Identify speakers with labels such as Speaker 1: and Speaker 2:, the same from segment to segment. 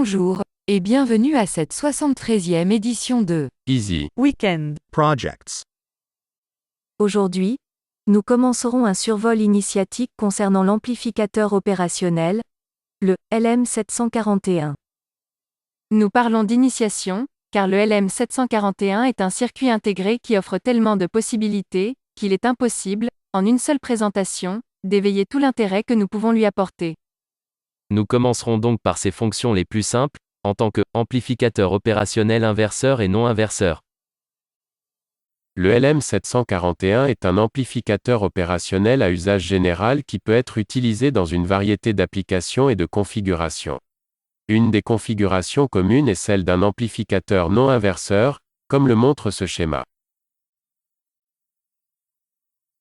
Speaker 1: Bonjour, et bienvenue à cette 73e édition de
Speaker 2: Easy
Speaker 3: Weekend
Speaker 4: Projects.
Speaker 3: Aujourd'hui, nous commencerons un survol initiatique concernant l'amplificateur opérationnel, le LM741.
Speaker 1: Nous parlons d'initiation, car le LM741 est un circuit intégré qui offre tellement de possibilités, qu'il est impossible, en une seule présentation, d'éveiller tout l'intérêt que nous pouvons lui apporter.
Speaker 2: Nous commencerons donc par ses fonctions les plus simples, en tant que amplificateur opérationnel inverseur et non inverseur. Le LM741 est un amplificateur opérationnel à usage général qui peut être utilisé dans une variété d'applications et de configurations. Une des configurations communes est celle d'un amplificateur non inverseur, comme le montre ce schéma.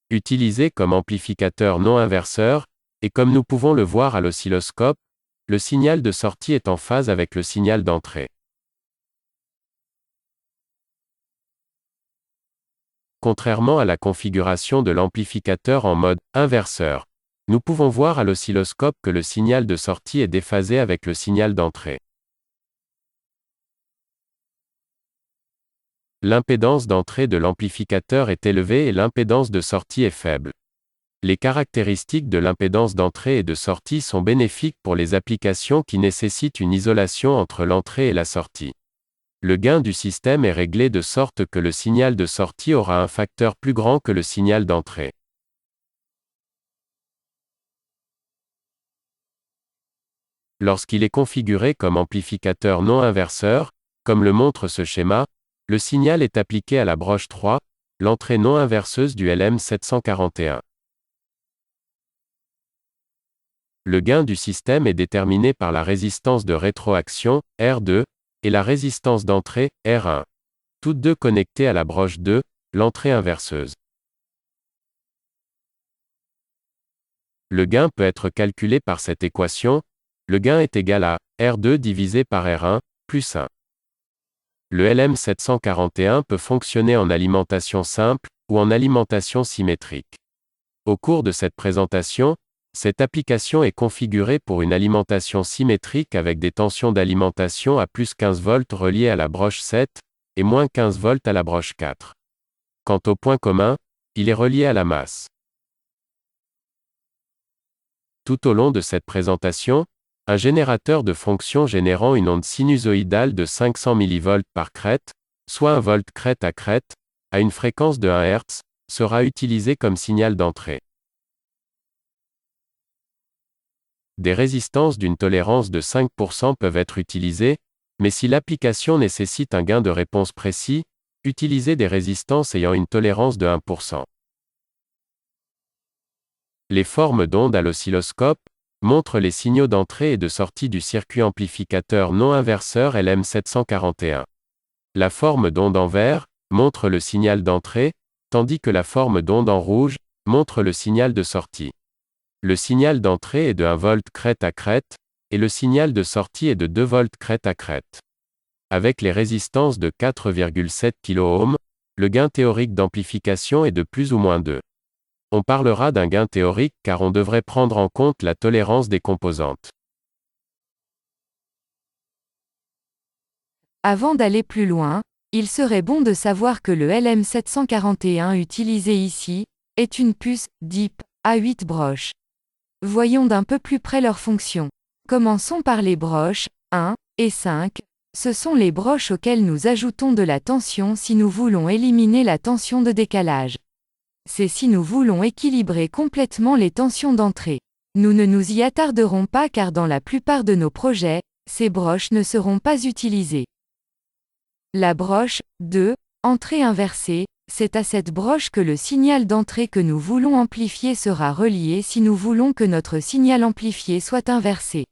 Speaker 2: Utilisé comme amplificateur non inverseur, et comme nous pouvons le voir à l'oscilloscope, le signal de sortie est en phase avec le signal d'entrée. Contrairement à la configuration de l'amplificateur en mode inverseur, nous pouvons voir à l'oscilloscope que le signal de sortie est déphasé avec le signal d'entrée. L'impédance d'entrée de l'amplificateur est élevée et l'impédance de sortie est faible. Les caractéristiques de l'impédance d'entrée et de sortie sont bénéfiques pour les applications qui nécessitent une isolation entre l'entrée et la sortie. Le gain du système est réglé de sorte que le signal de sortie aura un facteur plus grand que le signal d'entrée. Lorsqu'il est configuré comme amplificateur non inverseur, comme le montre ce schéma, le signal est appliqué à la broche 3, l'entrée non inverseuse du LM741. Le gain du système est déterminé par la résistance de rétroaction, R2, et la résistance d'entrée, R1. Toutes deux connectées à la broche 2, l'entrée inverseuse. Le gain peut être calculé par cette équation. Le gain est égal à R2 divisé par R1, plus 1. Le LM741 peut fonctionner en alimentation simple, ou en alimentation symétrique. Au cours de cette présentation, cette application est configurée pour une alimentation symétrique avec des tensions d'alimentation à plus 15 volts reliées à la broche 7, et moins 15 volts à la broche 4. Quant au point commun, il est relié à la masse. Tout au long de cette présentation, un générateur de fonction générant une onde sinusoïdale de 500 mV par crête, soit 1 volt crête à crête, à une fréquence de 1 Hz, sera utilisé comme signal d'entrée. Des résistances d'une tolérance de 5% peuvent être utilisées, mais si l'application nécessite un gain de réponse précis, utilisez des résistances ayant une tolérance de 1%. Les formes d'ondes à l'oscilloscope montrent les signaux d'entrée et de sortie du circuit amplificateur non inverseur LM741. La forme d'onde en vert montre le signal d'entrée, tandis que la forme d'onde en rouge montre le signal de sortie. Le signal d'entrée est de 1 volt crête à crête, et le signal de sortie est de 2 volts crête à crête. Avec les résistances de 4,7 kΩ, le gain théorique d'amplification est de plus ou moins 2. On parlera d'un gain théorique car on devrait prendre en compte la tolérance des composantes.
Speaker 1: Avant d'aller plus loin, il serait bon de savoir que le LM741 utilisé ici est une puce DIP à 8 broches. Voyons d'un peu plus près leurs fonctions. Commençons par les broches 1 et 5. Ce sont les broches auxquelles nous ajoutons de la tension si nous voulons éliminer la tension de décalage. C'est si nous voulons équilibrer complètement les tensions d'entrée. Nous ne nous y attarderons pas car dans la plupart de nos projets, ces broches ne seront pas utilisées. La broche 2, entrée inversée, c'est à cette broche que le signal d'entrée que nous voulons amplifier sera relié si nous voulons que notre signal amplifié soit inversé.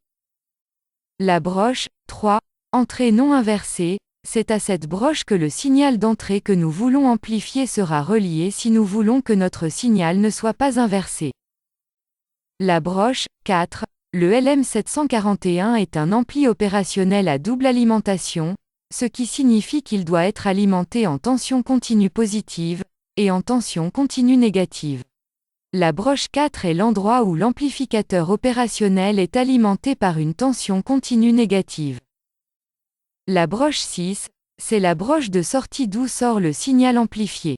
Speaker 1: La broche 3, entrée non inversée, c'est à cette broche que le signal d'entrée que nous voulons amplifier sera relié si nous voulons que notre signal ne soit pas inversé. La broche 4, le LM741 est un ampli opérationnel à double alimentation, ce qui signifie qu'il doit être alimenté en tension continue positive, et en tension continue négative. La broche 4 est l'endroit où l'amplificateur opérationnel est alimenté par une tension continue négative. La broche 6, c'est la broche de sortie d'où sort le signal amplifié.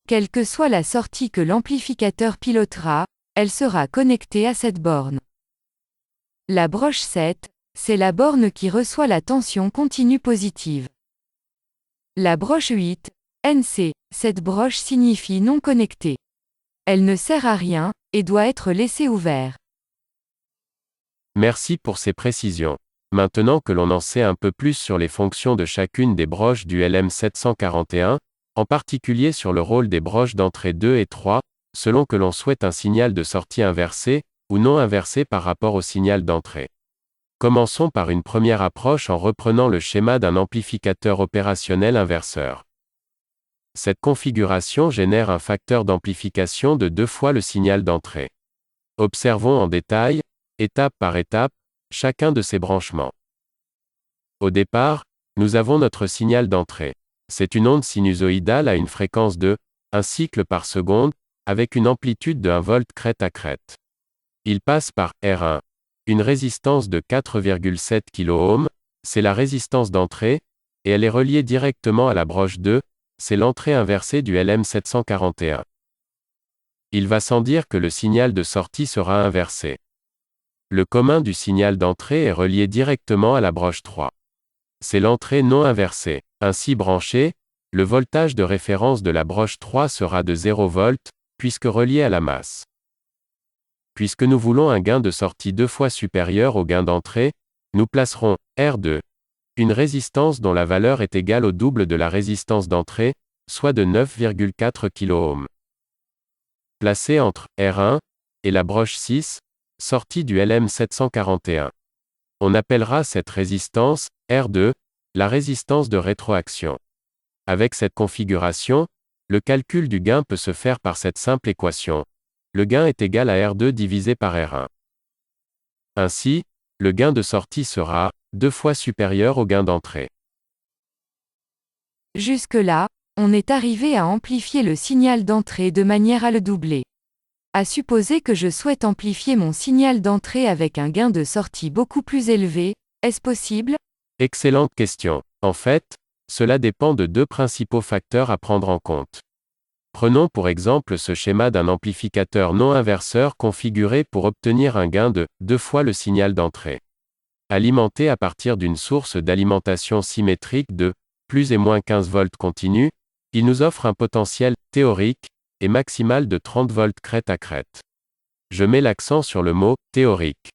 Speaker 1: Quelle que soit la sortie que l'amplificateur pilotera, elle sera connectée à cette borne. La broche 7, c'est la borne qui reçoit la tension continue positive. La broche 8, NC, cette broche signifie non connectée. Elle ne sert à rien, et doit être laissée ouverte.
Speaker 2: Merci pour ces précisions. Maintenant que l'on en sait un peu plus sur les fonctions de chacune des broches du LM741, en particulier sur le rôle des broches d'entrée 2 et 3, selon que l'on souhaite un signal de sortie inversé, ou non inversé par rapport au signal d'entrée. Commençons par une première approche en reprenant le schéma d'un amplificateur opérationnel inverseur. Cette configuration génère un facteur d'amplification de 2 fois le signal d'entrée. Observons en détail, étape par étape, chacun de ces branchements. Au départ, nous avons notre signal d'entrée. C'est une onde sinusoïdale à une fréquence de 1 cycle par seconde, avec une amplitude de 1 volt crête à crête. Il passe par R1. Une résistance de 4,7 kΩ, c'est la résistance d'entrée, et elle est reliée directement à la broche 2, c'est l'entrée inversée du LM741. Il va sans dire que le signal de sortie sera inversé. Le commun du signal d'entrée est relié directement à la broche 3. C'est l'entrée non inversée. Ainsi branché, le voltage de référence de la broche 3 sera de 0 V, puisque relié à la masse. Puisque nous voulons un gain de sortie 2 fois supérieur au gain d'entrée, nous placerons R2, une résistance dont la valeur est égale au double de la résistance d'entrée, soit de 9,4 kΩ. Placée entre R1 et la broche 6, sortie du LM741. On appellera cette résistance, R2, la résistance de rétroaction. Avec cette configuration, le calcul du gain peut se faire par cette simple équation. Le gain est égal à R2 divisé par R1. Ainsi, le gain de sortie sera 2 fois supérieur au gain d'entrée.
Speaker 1: Jusque-là, on est arrivé à amplifier le signal d'entrée de manière à le doubler. À supposer que je souhaite amplifier mon signal d'entrée avec un gain de sortie beaucoup plus élevé, est-ce possible?
Speaker 2: Excellente question. En fait, cela dépend de 2 principaux facteurs à prendre en compte. Prenons pour exemple ce schéma d'un amplificateur non inverseur configuré pour obtenir un gain de 2 fois le signal d'entrée. Alimenté à partir d'une source d'alimentation symétrique de plus et moins 15 volts continu, il nous offre un potentiel théorique et maximal de 30 volts crête à crête. Je mets l'accent sur le mot théorique,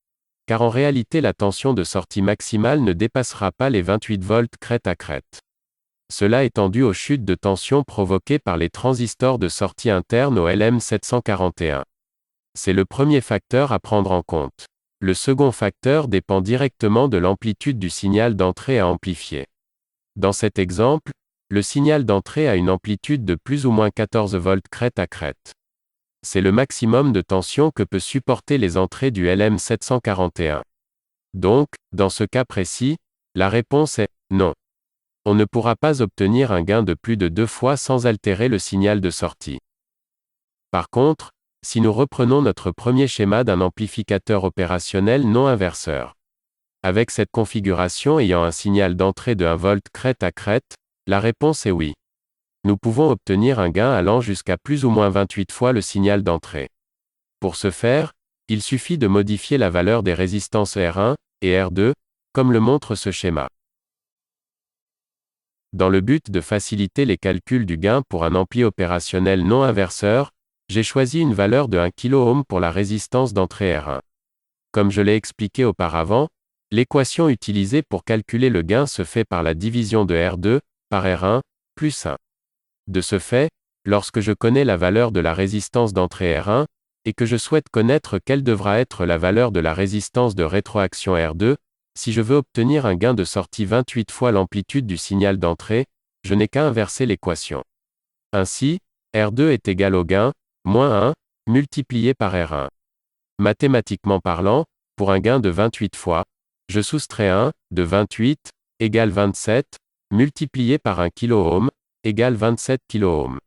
Speaker 2: car en réalité la tension de sortie maximale ne dépassera pas les 28 volts crête à crête. Cela étant dû aux chutes de tension provoquées par les transistors de sortie interne au LM741. C'est le premier facteur à prendre en compte. Le second facteur dépend directement de l'amplitude du signal d'entrée à amplifier. Dans cet exemple, le signal d'entrée a une amplitude de plus ou moins 14 volts crête à crête. C'est le maximum de tension que peut supporter les entrées du LM741. Donc, dans ce cas précis, la réponse est non. On ne pourra pas obtenir un gain de plus de 2 fois sans altérer le signal de sortie. Par contre, si nous reprenons notre premier schéma d'un amplificateur opérationnel non inverseur. Avec cette configuration ayant un signal d'entrée de 1 volt crête à crête, la réponse est oui. Nous pouvons obtenir un gain allant jusqu'à plus ou moins 28 fois le signal d'entrée. Pour ce faire, il suffit de modifier la valeur des résistances R1 et R2, comme le montre ce schéma. Dans le but de faciliter les calculs du gain pour un ampli opérationnel non inverseur, j'ai choisi une valeur de 1 kΩ pour la résistance d'entrée R1. Comme je l'ai expliqué auparavant, l'équation utilisée pour calculer le gain se fait par la division de R2 par R1 plus 1. De ce fait, lorsque je connais la valeur de la résistance d'entrée R1, et que je souhaite connaître quelle devra être la valeur de la résistance de rétroaction R2, si je veux obtenir un gain de sortie 28 fois l'amplitude du signal d'entrée, je n'ai qu'à inverser l'équation. Ainsi, R2 est égal au gain, moins 1, multiplié par R1. Mathématiquement parlant, pour un gain de 28 fois, je soustrais 1, de 28, égale 27, multiplié par 1 kΩ, égale 27 kΩ.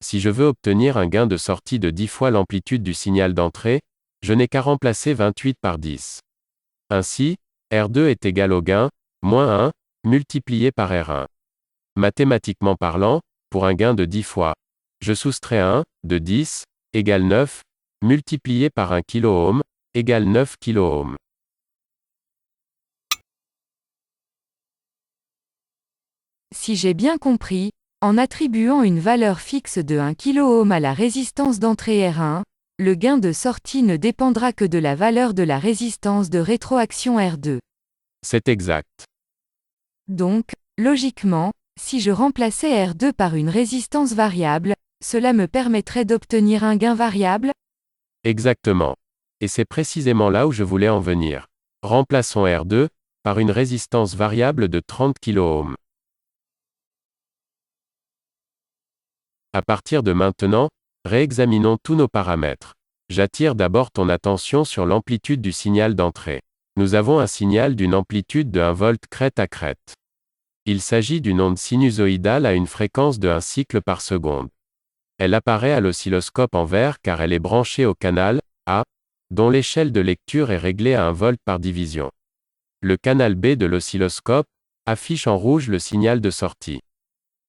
Speaker 2: Si je veux obtenir un gain de sortie de 10 fois l'amplitude du signal d'entrée, je n'ai qu'à remplacer 28 par 10. Ainsi, R2 est égal au gain, moins 1, multiplié par R1. Mathématiquement parlant, pour un gain de 10 fois, je soustrais 1, de 10, égale 9, multiplié par 1 kΩ, égale 9 kΩ.
Speaker 1: Si j'ai bien compris, en attribuant une valeur fixe de 1 kΩ à la résistance d'entrée R1, le gain de sortie ne dépendra que de la valeur de la résistance de rétroaction R2.
Speaker 2: C'est exact.
Speaker 1: Donc, logiquement, si je remplaçais R2 par une résistance variable, cela me permettrait d'obtenir un gain variable?
Speaker 2: Exactement. Et c'est précisément là où je voulais en venir. Remplaçons R2 par une résistance variable de 30 kΩ. À partir de maintenant, réexaminons tous nos paramètres. J'attire d'abord ton attention sur l'amplitude du signal d'entrée. Nous avons un signal d'une amplitude de 1 volt crête à crête. Il s'agit d'une onde sinusoïdale à une fréquence de 1 cycle par seconde. Elle apparaît à l'oscilloscope en vert car elle est branchée au canal A, dont l'échelle de lecture est réglée à 1 volt par division. Le canal B de l'oscilloscope affiche en rouge le signal de sortie.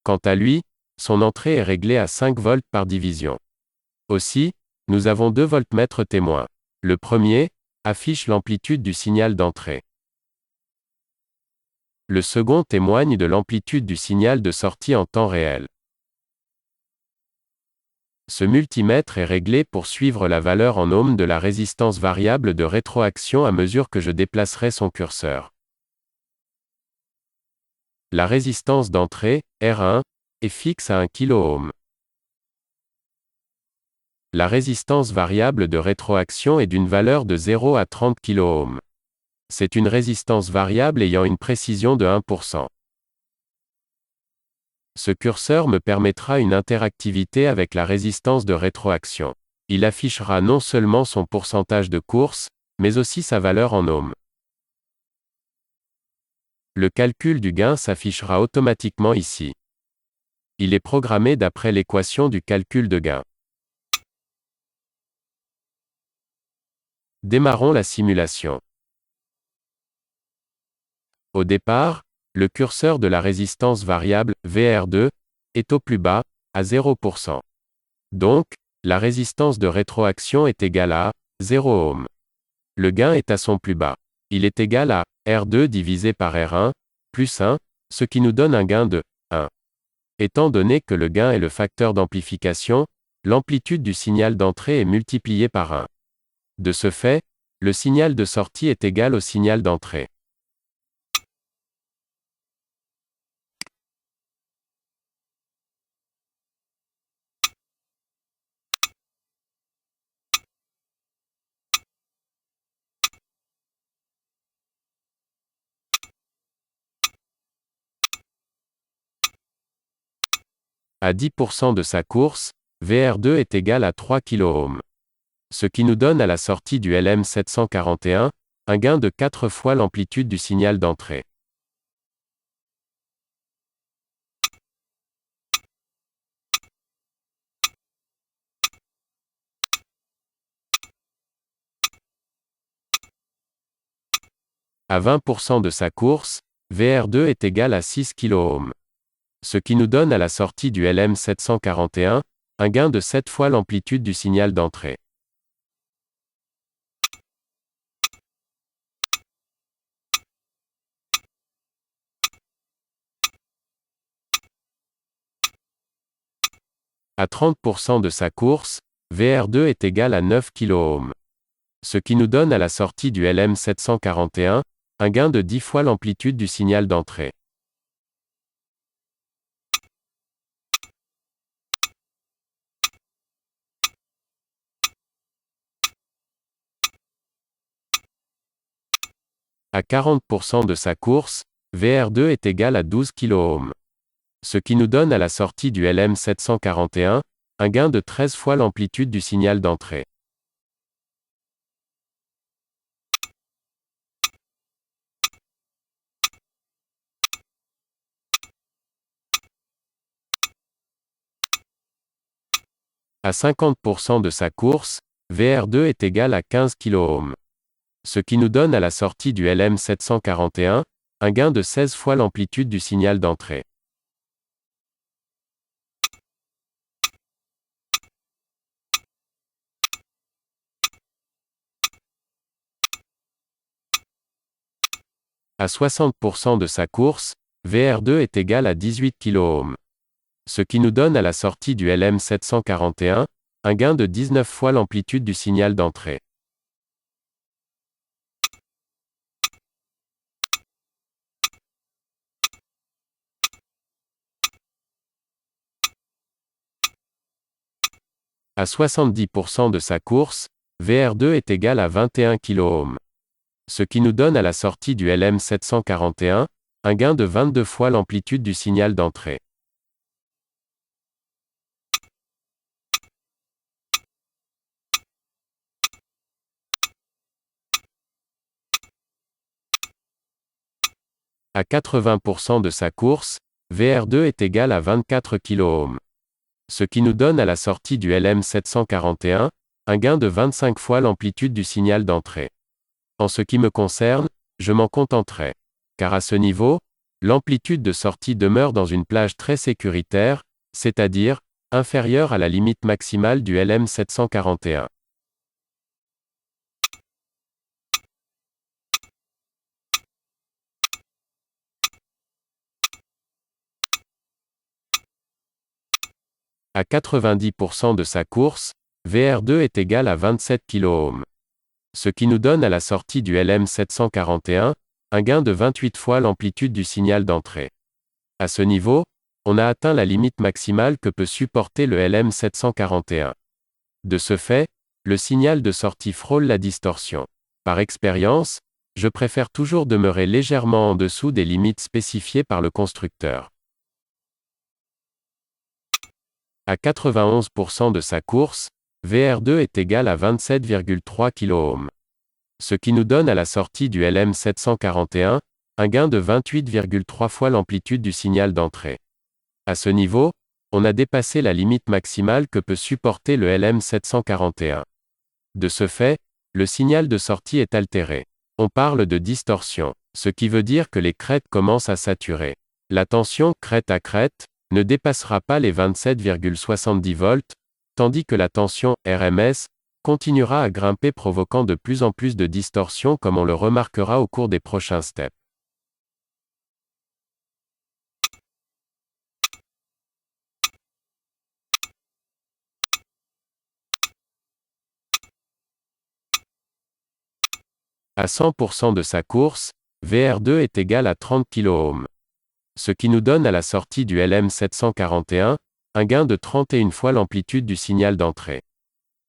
Speaker 2: Quant à lui, son entrée est réglée à 5 volts par division. Aussi, nous avons deux voltmètres témoins. Le premier affiche l'amplitude du signal d'entrée. Le second témoigne de l'amplitude du signal de sortie en temps réel. Ce multimètre est réglé pour suivre la valeur en ohms de la résistance variable de rétroaction à mesure que je déplacerai son curseur. La résistance d'entrée, R1, est fixe à 1 kΩ. La résistance variable de rétroaction est d'une valeur de 0 à 30 kΩ. C'est une résistance variable ayant une précision de 1%. Ce curseur me permettra une interactivité avec la résistance de rétroaction. Il affichera non seulement son pourcentage de course, mais aussi sa valeur en ohms. Le calcul du gain s'affichera automatiquement ici. Il est programmé d'après l'équation du calcul de gain. Démarrons la simulation. Au départ, le curseur de la résistance variable, VR2, est au plus bas, à 0%. Donc, la résistance de rétroaction est égale à 0 ohm. Le gain est à son plus bas. Il est égal à R2 divisé par R1, plus 1, ce qui nous donne un gain de 1. Étant donné que le gain est le facteur d'amplification, l'amplitude du signal d'entrée est multipliée par 1. De ce fait, le signal de sortie est égal au signal d'entrée. À 10% de sa course, VR2 est égal à 3 kΩ. Ce qui nous donne à la sortie du LM741, un gain de 4 fois l'amplitude du signal d'entrée. À 20% de sa course, VR2 est égal à 6 kΩ. Ce qui nous donne à la sortie du LM741, un gain de 7 fois l'amplitude du signal d'entrée. À 30% de sa course, VR2 est égal à 9 kΩ. Ce qui nous donne à la sortie du LM741, un gain de 10 fois l'amplitude du signal d'entrée. À 40% de sa course, VR2 est égal à 12 kΩ. Ce qui nous donne à la sortie du LM741, un gain de 13 fois l'amplitude du signal d'entrée. À 50% de sa course, VR2 est égal à 15 kΩ. ce qui nous donne à la sortie du LM741, un gain de 16 fois l'amplitude du signal d'entrée. À 60% de sa course, VR2 est égal à 18 kΩ. Ce qui nous donne à la sortie du LM741, un gain de 19 fois l'amplitude du signal d'entrée. À 70% de sa course, VR2 est égal à 21 kΩ. Ce qui nous donne à la sortie du LM741, un gain de 22 fois l'amplitude du signal d'entrée. À 80% de sa course, VR2 est égal à 24 kΩ. Ce qui nous donne à la sortie du LM741, un gain de 25 fois l'amplitude du signal d'entrée. En ce qui me concerne, je m'en contenterai. Car à ce niveau, l'amplitude de sortie demeure dans une plage très sécuritaire, c'est-à-dire, inférieure à la limite maximale du LM741. À 90% de sa course, VR2 est égal à 27 kΩ. Ce qui nous donne à la sortie du LM741, un gain de 28 fois l'amplitude du signal d'entrée. À ce niveau, on a atteint la limite maximale que peut supporter le LM741. De ce fait, le signal de sortie frôle la distorsion. Par expérience, je préfère toujours demeurer légèrement en dessous des limites spécifiées par le constructeur. À 91% de sa course, VR2 est égal à 27,3 kΩ. Ce qui nous donne à la sortie du LM741, un gain de 28,3 fois l'amplitude du signal d'entrée. À ce niveau, on a dépassé la limite maximale que peut supporter le LM741. De ce fait, le signal de sortie est altéré. On parle de distorsion, ce qui veut dire que les crêtes commencent à saturer. La tension crête à crête ne dépassera pas les 27,70 volts, tandis que la tension RMS continuera à grimper provoquant de plus en plus de distorsion comme on le remarquera au cours des prochains steps. À 100% de sa course, VR2 est égal à 30 kΩ. Ce qui nous donne à la sortie du LM741, un gain de 31 fois l'amplitude du signal d'entrée.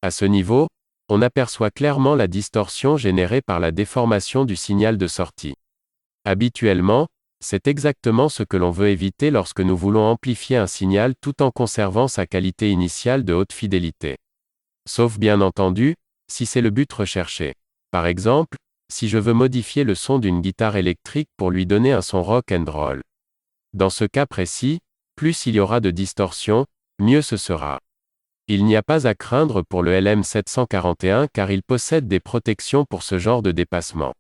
Speaker 2: À ce niveau, on aperçoit clairement la distorsion générée par la déformation du signal de sortie. Habituellement, c'est exactement ce que l'on veut éviter lorsque nous voulons amplifier un signal tout en conservant sa qualité initiale de haute fidélité. Sauf bien entendu, si c'est le but recherché. Par exemple, si je veux modifier le son d'une guitare électrique pour lui donner un son rock and roll. Dans ce cas précis, plus il y aura de distorsion, mieux ce sera. Il n'y a pas à craindre pour le LM741 car il possède des protections pour ce genre de dépassement.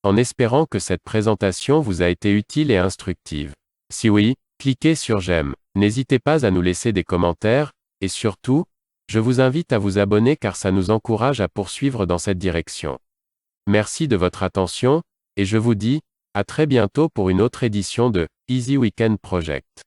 Speaker 2: En espérant que cette présentation vous a été utile et instructive. Si oui, cliquez sur j'aime. N'hésitez pas à nous laisser des commentaires, et surtout, Je vous invite à vous abonner car ça nous encourage à poursuivre dans cette direction. Merci de votre attention, et je vous dis, à très bientôt pour une autre édition de Easy Weekend Project.